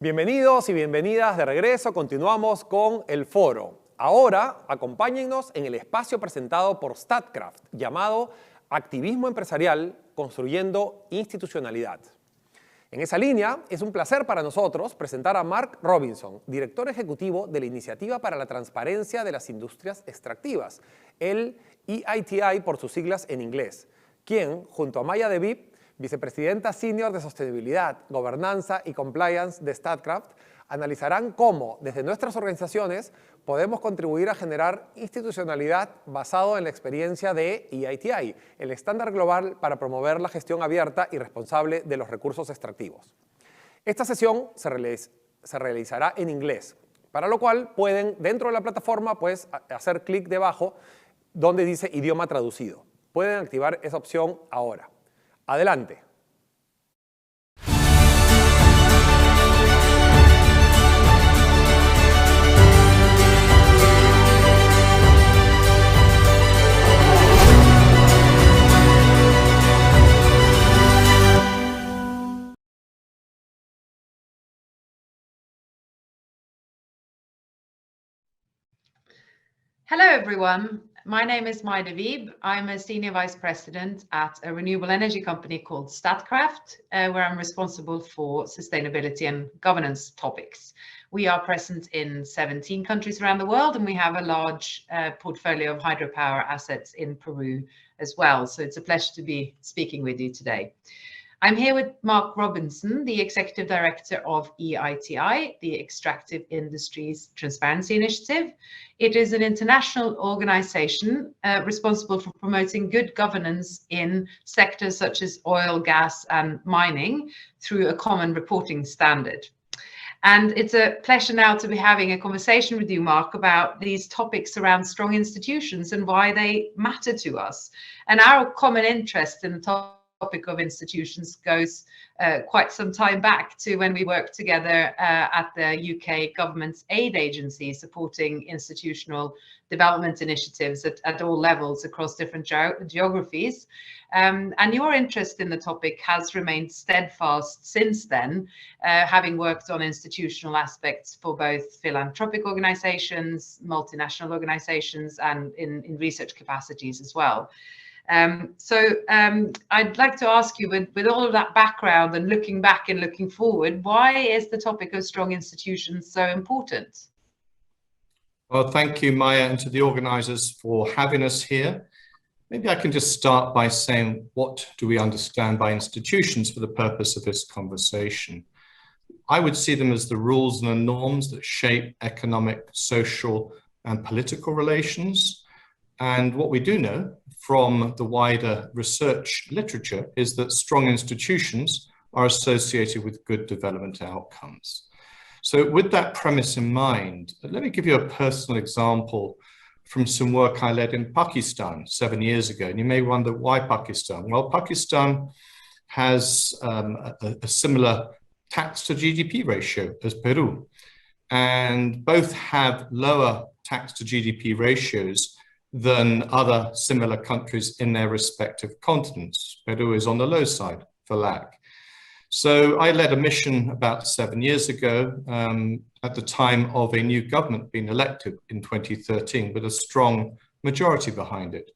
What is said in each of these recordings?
Bienvenidos y bienvenidas de regreso. Continuamos con el foro. Ahora, acompáñennos en el espacio presentado por Statkraft, llamado Activismo Empresarial Construyendo Institucionalidad. En esa línea, es un placer para nosotros presentar a Mark Robinson, director ejecutivo de la Iniciativa para la Transparencia de las Industrias Extractivas, el EITI por sus siglas en inglés, quien, junto a Maya DeVip, vicepresidenta senior de Sostenibilidad, Gobernanza y Compliance de Statkraft, analizarán cómo, desde nuestras organizaciones, podemos contribuir a generar institucionalidad basado en la experiencia de EITI, el estándar global para promover la gestión abierta y responsable de los recursos extractivos. Esta sesión se realizará en inglés, para lo cual pueden, dentro de la plataforma, hacer clic debajo donde dice idioma traducido. Pueden activar esa opción ahora. Adelante. Hello, everyone. My name is Maya DeVip. I'm a Senior Vice President at a renewable energy company called Statkraft, where I'm responsible for sustainability and governance topics. We are present in 17 countries around the world, and we have a large portfolio of hydropower assets in Peru as well. So it's a pleasure to be speaking with you today. I'm here with Mark Robinson, the Executive Director of EITI, the Extractive Industries Transparency Initiative. It is an international organization responsible for promoting good governance in sectors such as oil, gas, and mining through a common reporting standard. And it's a pleasure now to be having a conversation with you, Mark, about these topics around strong institutions and why they matter to us. And our common interest in the topic of institutions goes quite some time back to when we worked together at the UK government's aid agency supporting institutional development initiatives at all levels across different geographies. And your interest in the topic has remained steadfast since then, having worked on institutional aspects for both philanthropic organizations, multinational organizations, and in research capacities as well. I'd like to ask you, with all of that background and looking back and looking forward, why is the topic of strong institutions so important? Well, thank you, Maya, and to the organizers for having us here. Maybe I can just start by saying, what do we understand by institutions for the purpose of this conversation? I would see them as the rules and the norms that shape economic, social, and political relations. And what we do know from the wider research literature is that strong institutions are associated with good development outcomes. So with that premise in mind, let me give you a personal example from some work I led in Pakistan 7 years ago. And you may wonder, why Pakistan? Well, Pakistan has a similar tax to GDP ratio as Peru, and both have lower tax to GDP ratios than other similar countries in their respective continents. Peru is on the low side for LAC. So I led a mission about 7 years ago at the time of a new government being elected in 2013 with a strong majority behind it.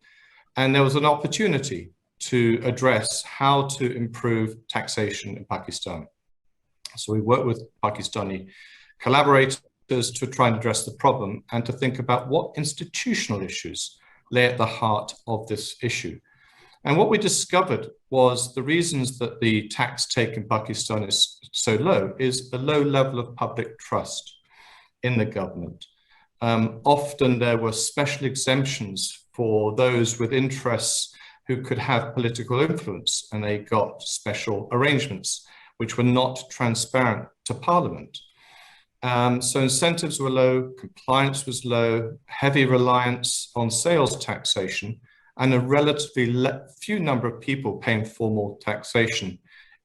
And there was an opportunity to address how to improve taxation in Pakistan. So we worked with Pakistani collaborators to try and address the problem and to think about what institutional issues lay at the heart of this issue. And what we discovered was the reasons that the tax take in Pakistan is so low is a low level of public trust in the government. Often there were special exemptions for those with interests who could have political influence, and they got special arrangements which were not transparent to Parliament. So incentives were low, compliance was low, heavy reliance on sales taxation, and a relatively few number of people paying formal taxation,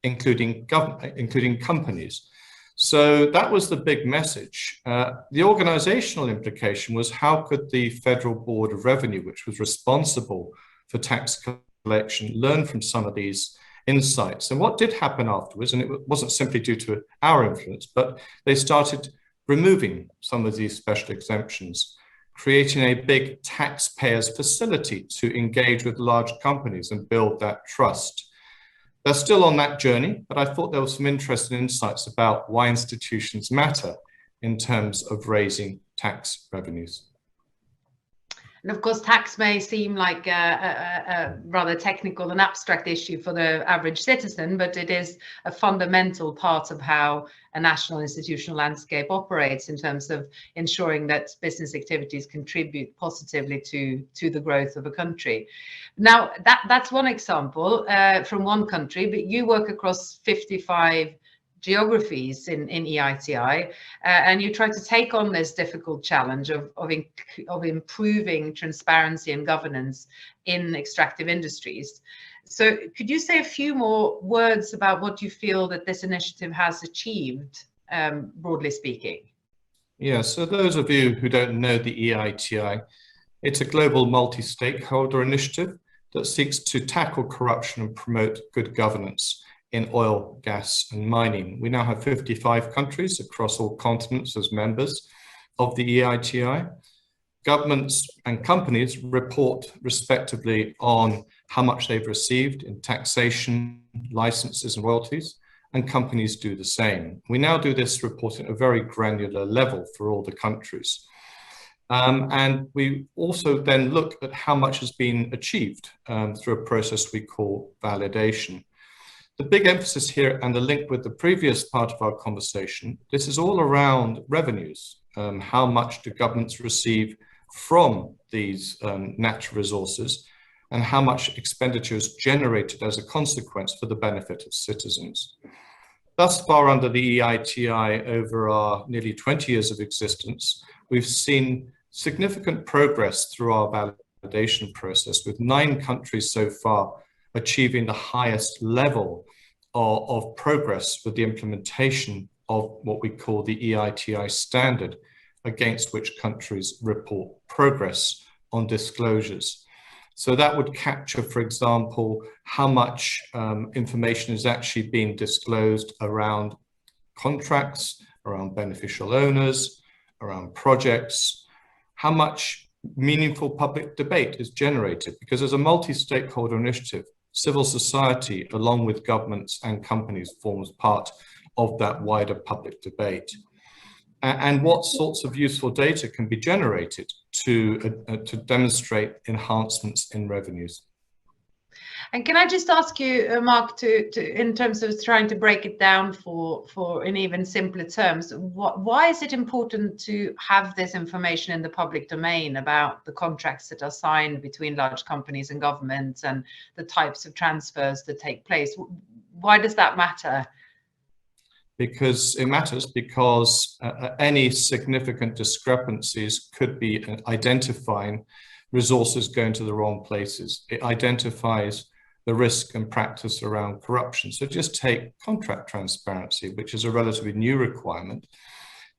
including companies. So that was the big message. The organizational implication was, how could the Federal Board of Revenue, which was responsible for tax collection, learn from some of these insights. And what did happen afterwards, and it wasn't simply due to our influence, but they started removing some of these special exemptions, creating a big taxpayers facility to engage with large companies and build that trust. They're still on that journey, but I thought there was some interesting insights about why institutions matter in terms of raising tax revenues. And of course, tax may seem like a rather technical and abstract issue for the average citizen, but it is a fundamental part of how a national institutional landscape operates in terms of ensuring that business activities contribute positively to the growth of a country. Now, that's one example from one country, but you work across 55 geographies in EITI, and you try to take on this difficult challenge of improving transparency and governance in extractive industries. So could you say a few more words about what you feel that this initiative has achieved, broadly speaking? Yeah, so those of you who don't know the EITI, it's a global multi-stakeholder initiative that seeks to tackle corruption and promote good governance in oil, gas, and mining. We now have 55 countries across all continents as members of the EITI. Governments and companies report respectively on how much they've received in taxation, licenses, and royalties, and companies do the same. We now do this reporting at a very granular level for all the countries. And we also then look at how much has been achieved through a process we call validation. The big emphasis here, and the link with the previous part of our conversation, this is all around revenues. How much do governments receive from these natural resources, and how much expenditure is generated as a consequence for the benefit of citizens. Thus far, under the EITI, over our nearly 20 years of existence, we've seen significant progress through our validation process, with 9 countries so far achieving the highest level of progress with the implementation of what we call the EITI standard, against which countries report progress on disclosures. So that would capture, for example, how much information is actually being disclosed around contracts, around beneficial owners, around projects, how much meaningful public debate is generated, because as a multi-stakeholder initiative, civil society, along with governments and companies, forms part of that wider public debate. And what sorts of useful data can be generated to demonstrate enhancements in revenues. And can I just ask you, Mark, to in terms of trying to break it down for in even simpler terms, why is it important to have this information in the public domain about the contracts that are signed between large companies and governments and the types of transfers that take place? Why does that matter? Because it matters because any significant discrepancies could be identifying resources going to the wrong places. It identifies the risk and practice around corruption. So just take contract transparency, which is a relatively new requirement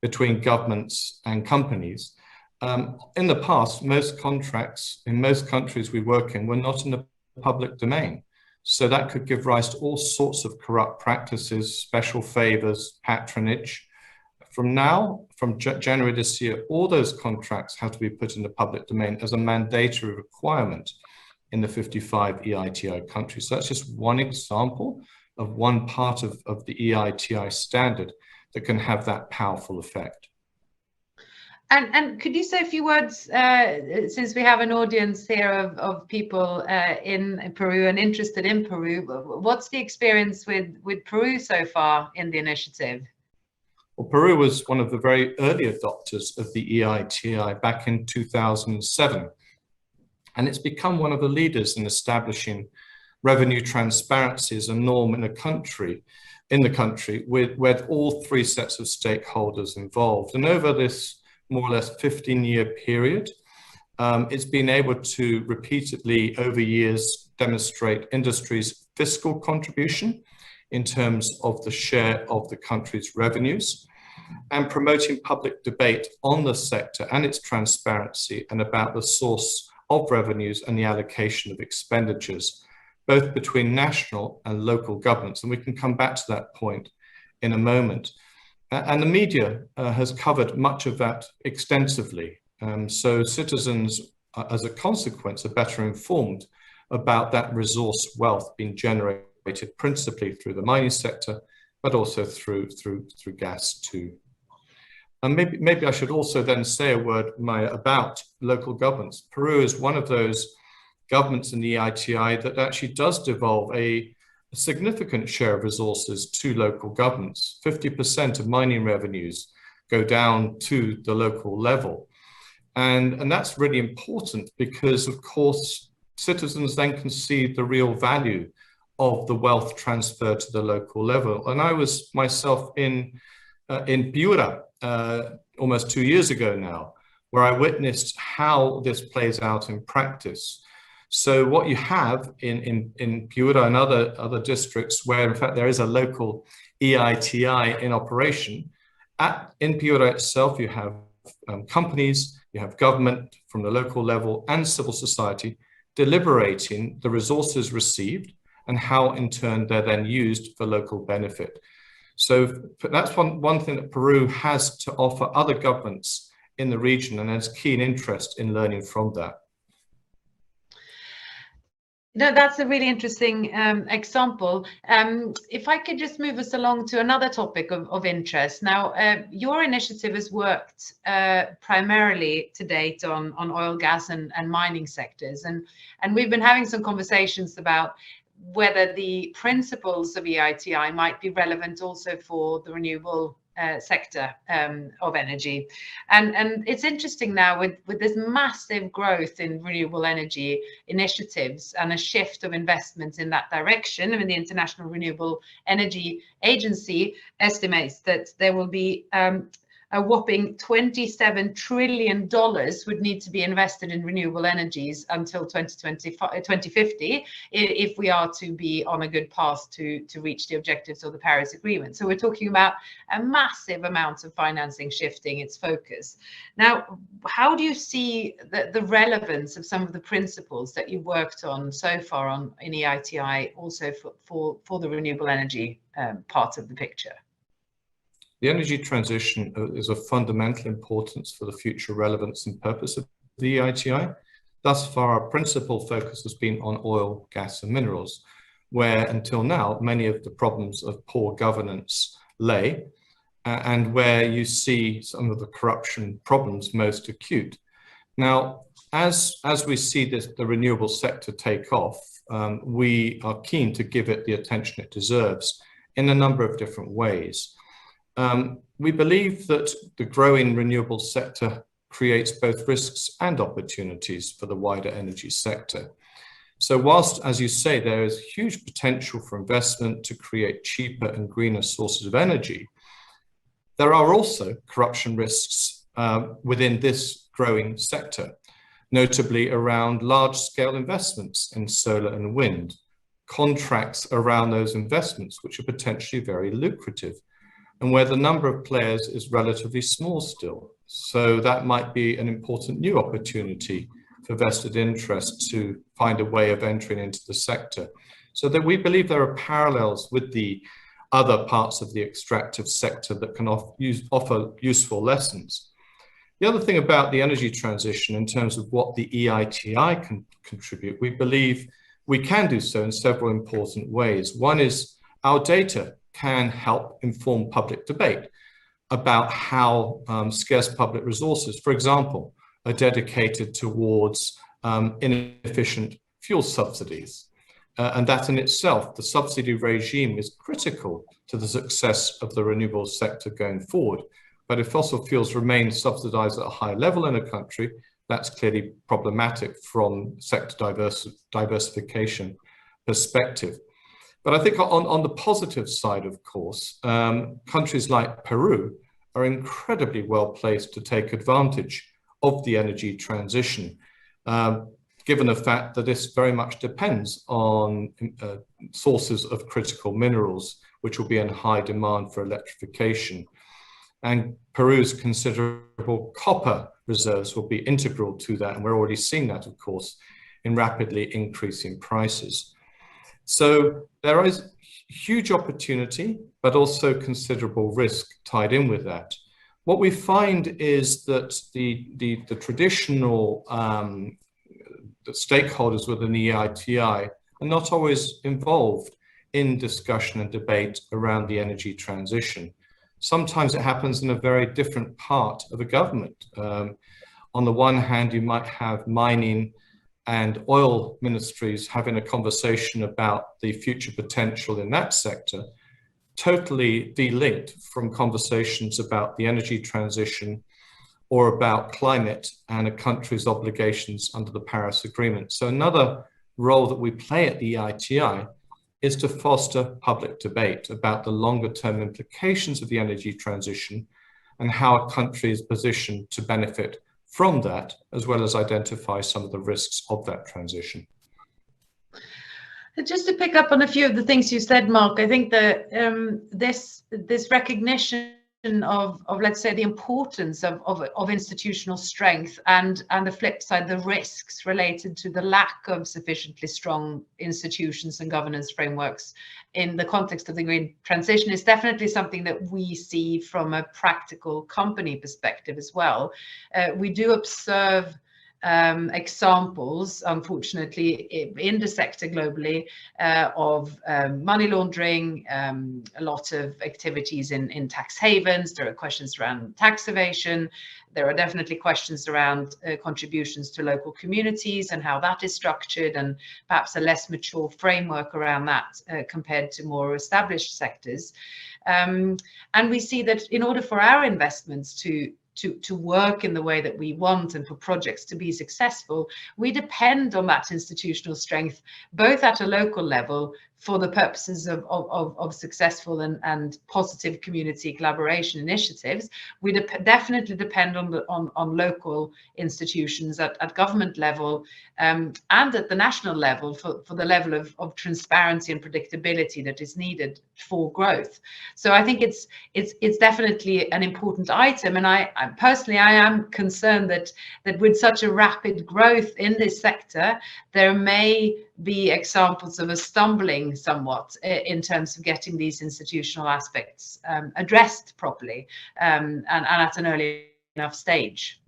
between governments and companies. In the past, most contracts in most countries we work in were not in the public domain. So that could give rise to all sorts of corrupt practices, special favors, patronage. From January this year, all those contracts have to be put in the public domain as a mandatory requirement in the 55 EITI countries. So that's just one example of one part of the EITI standard that can have that powerful effect. And could you say a few words, since we have an audience here of people in Peru and interested in Peru, what's the experience with Peru so far in the initiative? Well, Peru was one of the very early adopters of the EITI back in 2007. And it's become one of the leaders in establishing revenue transparency as a norm in the country with all 3 sets of stakeholders involved. And over this more or less 15-year period, it's been able to repeatedly over years demonstrate industry's fiscal contribution in terms of the share of the country's revenues, and promoting public debate on the sector and its transparency and about the source of revenues and the allocation of expenditures both between national and local governments. And we can come back to that point in a moment. And the media has covered much of that extensively. So citizens, as a consequence, are better informed about that resource wealth being generated principally through the mining sector, but also through gas too. And maybe I should also then say a word, Maya, about local governments. Peru is one of those governments in the EITI that actually does devolve a significant share of resources to local governments. 50% of mining revenues go down to the local level. And that's really important because, of course, citizens then can see the real value of the wealth transferred to the local level. And I was myself in Piura almost 2 years ago now, where I witnessed how this plays out in practice. So what you have in Piura and other districts where in fact there is a local EITI in operation, in Piura itself you have companies, you have government from the local level and civil society deliberating the resources received and how in turn they're then used for local benefit. So that's one thing that Peru has to offer other governments in the region, and there's keen interest in learning from that. No, that's a really interesting example. If I could just move us along to another topic of interest. Now, your initiative has worked primarily to date on oil, gas and mining sectors. And we've been having some conversations about whether the principles of EITI might be relevant also for the renewable sector of energy. And it's interesting now with this massive growth in renewable energy initiatives and a shift of investments in that direction. I mean, the International Renewable Energy Agency estimates that there will be a whopping $27 trillion would need to be invested in renewable energies until 2050 if we are to be on a good path to reach the objectives of the Paris Agreement. So we're talking about a massive amount of financing shifting its focus. Now, how do you see the relevance of some of the principles that you worked on so far in EITI also for the renewable energy part of the picture? The energy transition is of fundamental importance for the future relevance and purpose of the EITI. Thus far, our principal focus has been on oil, gas and minerals, where until now, many of the problems of poor governance lay, and where you see some of the corruption problems most acute. Now, as we see the renewable sector take off, we are keen to give it the attention it deserves in a number of different ways. We believe that the growing renewable sector creates both risks and opportunities for the wider energy sector. So whilst, as you say, there is huge potential for investment to create cheaper and greener sources of energy, there are also corruption risks within this growing sector, notably around large-scale investments in solar and wind, contracts around those investments which are potentially very lucrative, and where the number of players is relatively small still. So that might be an important new opportunity for vested interest to find a way of entering into the sector. So that we believe there are parallels with the other parts of the extractive sector that can offer useful lessons. The other thing about the energy transition in terms of what the EITI can contribute, we believe we can do so in several important ways. One is our data can help inform public debate about how scarce public resources, for example, are dedicated towards inefficient fuel subsidies. And that in itself, the subsidy regime is critical to the success of the renewable sector going forward. But if fossil fuels remain subsidized at a high level in a country, that's clearly problematic from sector diversification perspective. But I think on the positive side, of course, countries like Peru are incredibly well placed to take advantage of the energy transition, given the fact that this very much depends on sources of critical minerals, which will be in high demand for electrification. And Peru's considerable copper reserves will be integral to that. And we're already seeing that, of course, in rapidly increasing prices. So there is huge opportunity, but also considerable risk tied in with that. What we find is that the traditional the stakeholders within the EITI are not always involved in discussion and debate around the energy transition. Sometimes it happens in a very different part of a government. On the one hand, you might have mining and oil ministries having a conversation about the future potential in that sector, totally delinked from conversations about the energy transition or about climate and a country's obligations under the Paris Agreement. So another role that we play at the EITI is to foster public debate about the longer term implications of the energy transition and how a country is positioned to benefit from that, as well as identify some of the risks of that transition. Just to pick up on a few of the things you said, Mark, I think that this recognition of let's say the importance of institutional strength and the flip side, the risks related to the lack of sufficiently strong institutions and governance frameworks in the context of the green transition is definitely something that we see from a practical company perspective as well. We do observe examples, unfortunately, in the sector globally of money laundering, a lot of activities in tax havens. There are questions around tax evasion. There are definitely questions around contributions to local communities and how that is structured, and perhaps a less mature framework around that compared to more established sectors. And we see that in order for our investments to work in the way that we want and for projects to be successful, we depend on that institutional strength, both at a local level for the purposes of successful and positive community collaboration initiatives. We definitely depend on local institutions at government level and at the national level for the level of transparency and predictability that is needed for growth. So I think it's definitely an important item, and I personally am concerned that with such a rapid growth in this sector, there may be examples of us stumbling somewhat in terms of getting these institutional aspects addressed properly and at an early enough stage.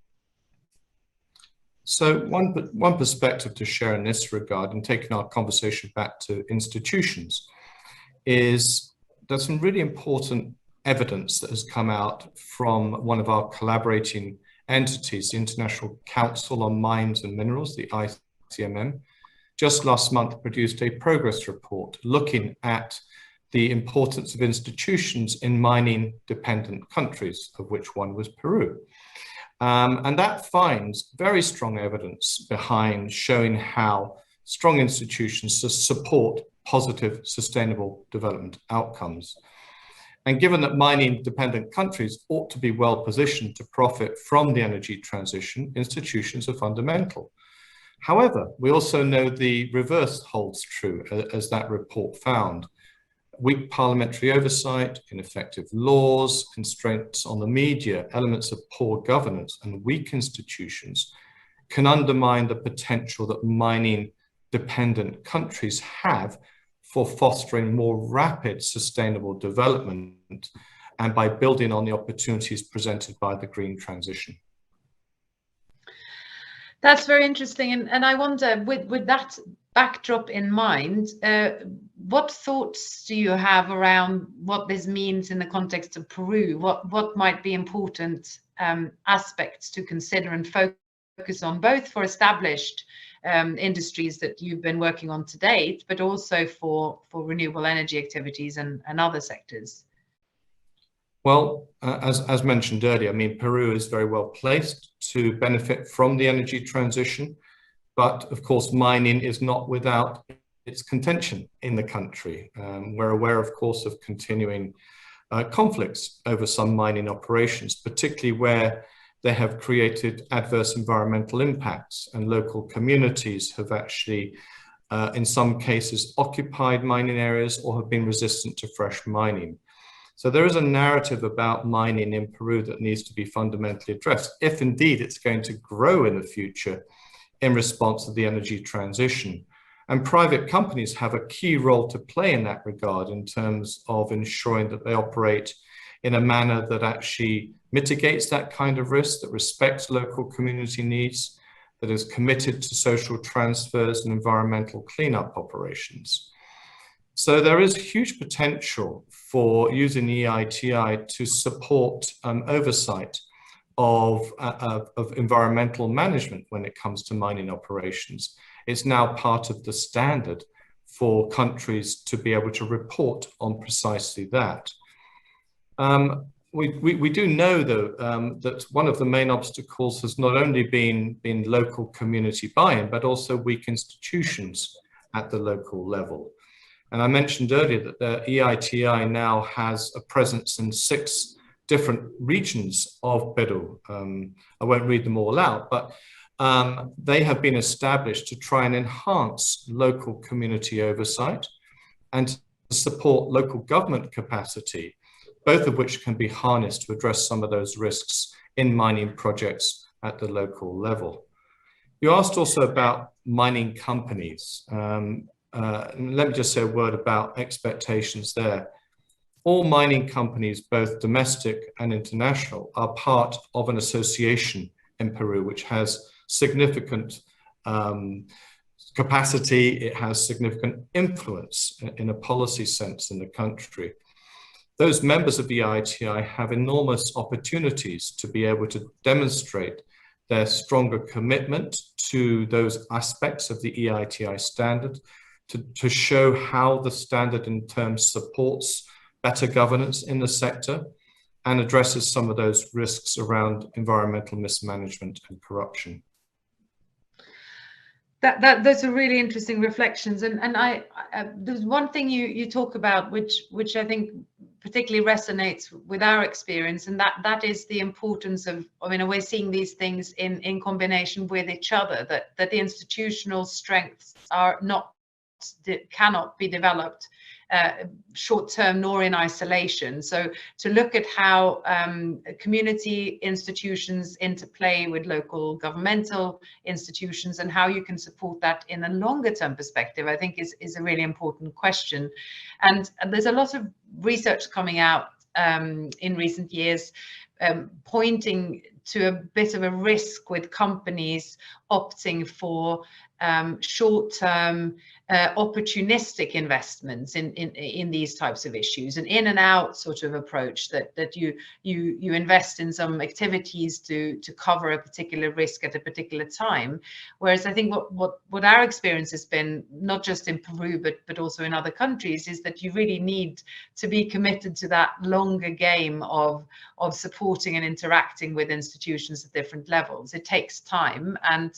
So one perspective to share in this regard, and taking our conversation back to institutions, is there's some really important evidence that has come out from one of our collaborating entities, the International Council on Mines and Minerals, the ICMM. Just last month produced a progress report looking at the importance of institutions in mining dependent countries, of which one was Peru. And that finds very strong evidence behind showing how strong institutions support positive sustainable development outcomes. And given that mining dependent countries ought to be well positioned to profit from the energy transition, institutions are fundamental. However, we also know the reverse holds true, as that report found. Weak parliamentary oversight, ineffective laws, constraints on the media, elements of poor governance, and weak institutions can undermine the potential that mining dependent countries have for fostering more rapid sustainable development and by building on the opportunities presented by the green transition. That's very interesting, and I wonder, with that backdrop in mind, what thoughts do you have around what this means in the context of Peru? What might be important aspects to consider and focus on, both for established industries that you've been working on to date, but also for renewable energy activities and other sectors? Well, as mentioned earlier, I mean, Peru is very well placed to benefit from the energy transition, but of course, mining is not without its contention in the country. We're aware, of course, of continuing conflicts over some mining operations, particularly where they have created adverse environmental impacts, and local communities have actually, in some cases, occupied mining areas or have been resistant to fresh mining. So there is a narrative about mining in Peru that needs to be fundamentally addressed, if indeed it's going to grow in the future in response to the energy transition. And private companies have a key role to play in that regard in terms of ensuring that they operate in a manner that actually mitigates that kind of risk, that respects local community needs, that is committed to social transfers and environmental cleanup operations. So there is huge potential for using EITI to support oversight of environmental management when it comes to mining operations. It's now part of the standard for countries to be able to report on precisely that. We do know, though, that one of the main obstacles has not only been local community buy-in, but also weak institutions at the local level. And I mentioned earlier that the EITI now has a presence in 6 different regions of Peru. I won't read them all out, but they have been established to try and enhance local community oversight and to support local government capacity, both of which can be harnessed to address some of those risks in mining projects at the local level. You asked also about mining companies. Let me just say a word about expectations there. All mining companies, both domestic and international, are part of an association in Peru, which has significant capacity, it has significant influence in a policy sense in the country. Those members of the EITI have enormous opportunities to be able to demonstrate their stronger commitment to those aspects of the EITI standard, to show how the standard in terms supports better governance in the sector and addresses some of those risks around environmental mismanagement and corruption. Those are really interesting reflections, and there's one thing you talk about which I think particularly resonates with our experience, and that is the importance of, I mean, we're seeing these things in combination with each other, that the institutional strengths cannot be developed short-term nor in isolation. So to look at how community institutions interplay with local governmental institutions and how you can support that in a longer-term perspective, I think is a really important question. And there's a lot of research coming out in recent years pointing to a bit of a risk with companies opting for short-term opportunistic investments in these types of issues, an in and out sort of approach that you invest in some activities to cover a particular risk at a particular time. Whereas I think what our experience has been, not just in Peru but also in other countries, is that you really need to be committed to that longer game of supporting and interacting with institutions at different levels. It takes time and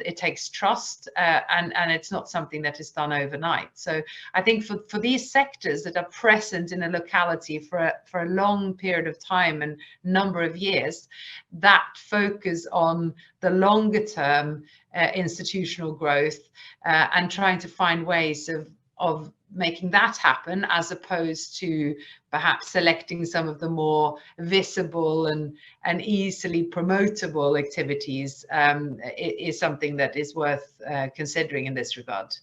it takes trust, and it's not something that is done overnight. So I think for these sectors that are present in a locality for a long period of time and number of years, that focus on the longer term institutional growth and trying to find ways of making that happen, as opposed to perhaps selecting some of the more visible and easily promotable activities, is something that is worth considering in this regard.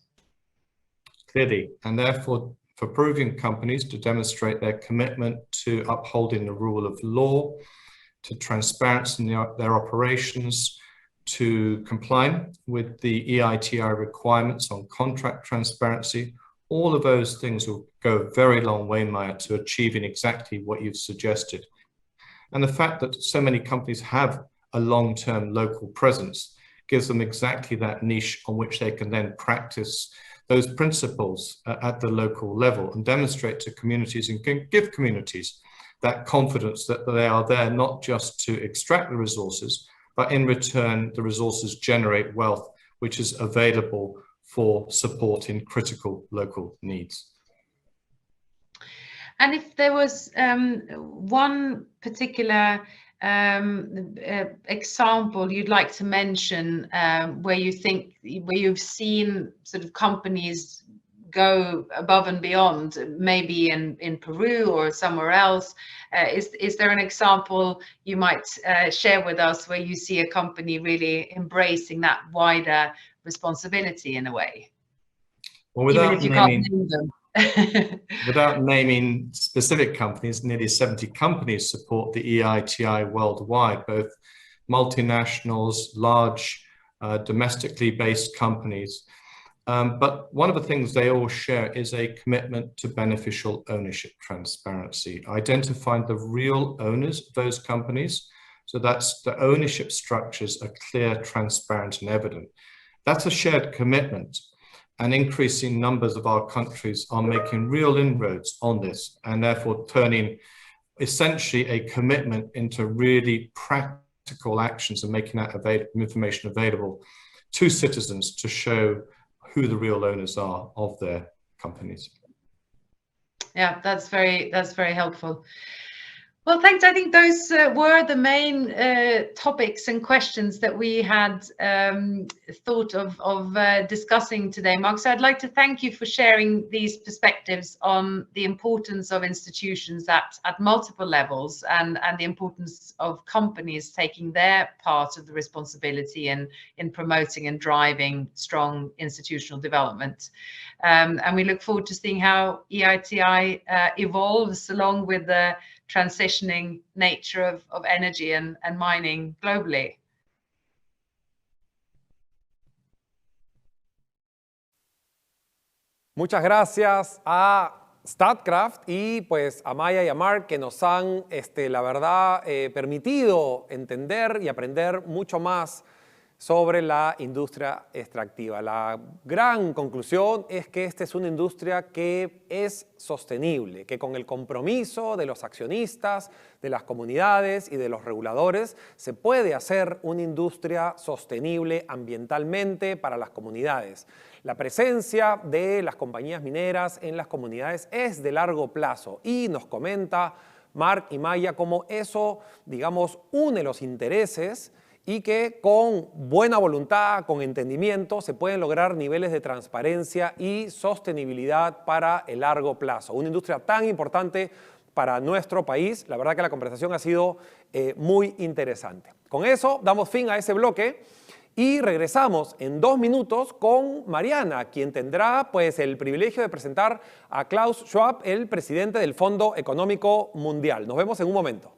Clearly, and therefore for Peruvian companies to demonstrate their commitment to upholding the rule of law, to transparency in their operations, to comply with the EITI requirements on contract transparency, all of those things will go a very long way, Maya, to achieving exactly what you've suggested. And the fact that so many companies have a long-term local presence gives them exactly that niche on which they can then practice those principles at the local level and demonstrate to communities and give communities that confidence that they are there not just to extract the resources, but in return, the resources generate wealth, which is available for support in critical local needs. And if there was one particular example you'd like to mention where you've seen sort of companies go above and beyond, maybe in Peru or somewhere else, is there an example you might share with us where you see a company really embracing that wider responsibility in a way? Well, even if you can't name them. Without naming specific companies, nearly 70 companies support the EITI worldwide, both multinationals, large domestically based companies. But one of the things they all share is a commitment to beneficial ownership transparency, identifying the real owners of those companies. So that's the ownership structures are clear, transparent, and evident. That's a shared commitment. And increasing numbers of our countries are making real inroads on this, and therefore turning essentially a commitment into really practical actions and making that information available to citizens to show who the real owners are of their companies. Yeah, that's very helpful. Well, thanks. I think those were the main topics and questions that we had thought of discussing today, Mark. So I'd like to thank you for sharing these perspectives on the importance of institutions at multiple levels and the importance of companies taking their part of the responsibility in promoting and driving strong institutional development. And we look forward to seeing how EITI evolves along with the transitioning nature of energy and mining globally. Muchas gracias a Statkraft y pues a Maya y a Mark que nos han, la verdad, permitido entender y aprender mucho más sobre la industria extractiva. La gran conclusión es que esta es una industria que es sostenible, que con el compromiso de los accionistas, de las comunidades y de los reguladores se puede hacer una industria sostenible ambientalmente para las comunidades. La presencia de las compañías mineras en las comunidades es de largo plazo y nos comenta Mark y Maya cómo eso, digamos, une los intereses y que con buena voluntad, con entendimiento, se pueden lograr niveles de transparencia y sostenibilidad para el largo plazo. Una industria tan importante para nuestro país. La verdad que la conversación ha sido muy interesante. Con eso damos fin a ese bloque y regresamos en 2 minutos con Mariana, quien tendrá pues, el privilegio de presentar a Klaus Schwab, el presidente del Fondo Económico Mundial. Nos vemos en un momento.